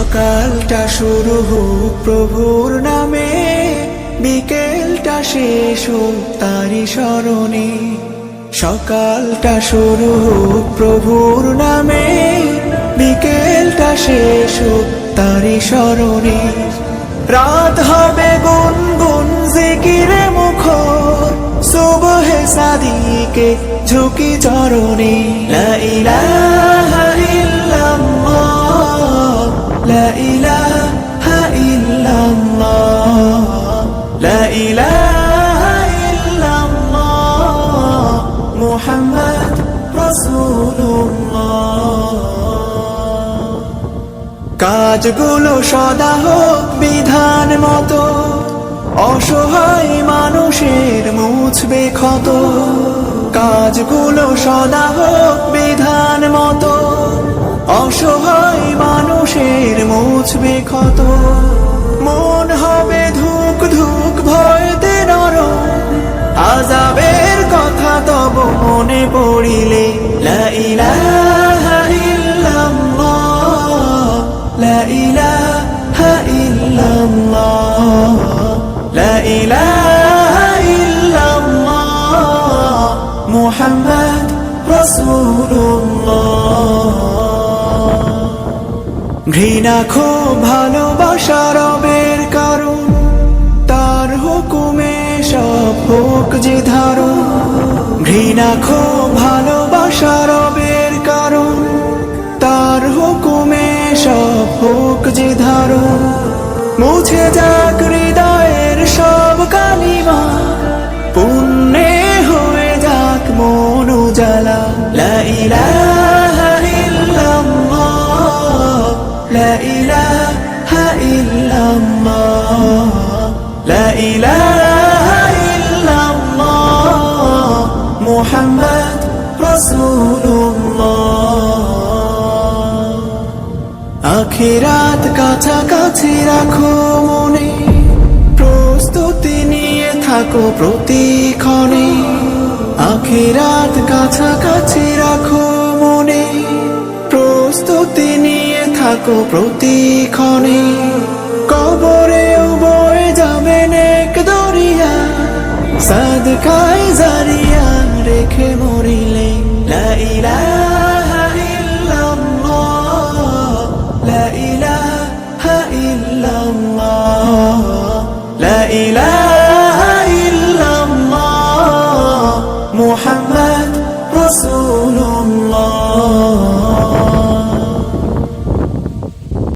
সকালটা শুরু হোক প্রভুর নামে, বিকেলটা শেষ হোক তারি স্মরণে। সকালটা শুরু হোক প্রভুর নামে, বিকেলটা শেষ হোক তারি স্মরণে। রাত হবে গুনগুন জিকিরে মুখর, সুবহে সাদিকে ঝুঁকি চরণে। লা ইলাহা ইল্লাল্লাহ, লা ইলাহা ইল্লাল্লাহ, লা ইলাহা ইল্লাল্লাহ, মুহাম্মদ রাসূলুল্লাহ। কাজগুলো সদা হোক বিধান মতো, অসহায় মানুষের মুছবে ক্ষত। কাজগুলো সদা হোক বিধান মতো, অসহায় মানুষের মুছবে ক্ষত। মন হবে ধুক ধুক ভয়তে নরম, আযাবের কথা তব মনে পড়িলে। লা ইলাহা ইল্লাল্লাহ, লা ইলাহা ইল্লাল্লাহ, লা ইলাহা ইল্লাল্লাহ, মুহাম্মদ রাসূলুল্লাহ। ঘৃণা খুব ভালোবাসা রবের কারণ, তার হুকুমে সব হোক যে ধারণ। ঘৃণা খুব ভালোবাসা রবের কারণ, তার হুকুমে সব হোক যে ধারণ। মুছে যাক হৃদয়ের সব কালিমা, পুণ্যে হয়ে যাক মন উজালা। লা ইলাহা ইল্লাল্লাহ, লা ইলাহা ইল্লাল্লাহ, লা ইলাহা ইল্লাল্লাহ, মুহাম্মদ রাসূলুল্লাহ। আখিরাত কাছাকাছি রাখো মনে, প্রস্তুতি নিয়ে থাকো প্রতিক্ষণে। আখিরাত কাছাকাছি রাখো মনে, প্রস্তুতি নিয়ে থাকো প্রতিক্ষণে। কবরেও বয়ে যাবে নেক দরিয়া, সাদকায়ে জারিয়া রেখে মরিলে। লা ইলাহা ইল্লাল্লাহ, লা ইলাহা ইল্লাল্লাহ, লা ইলাহা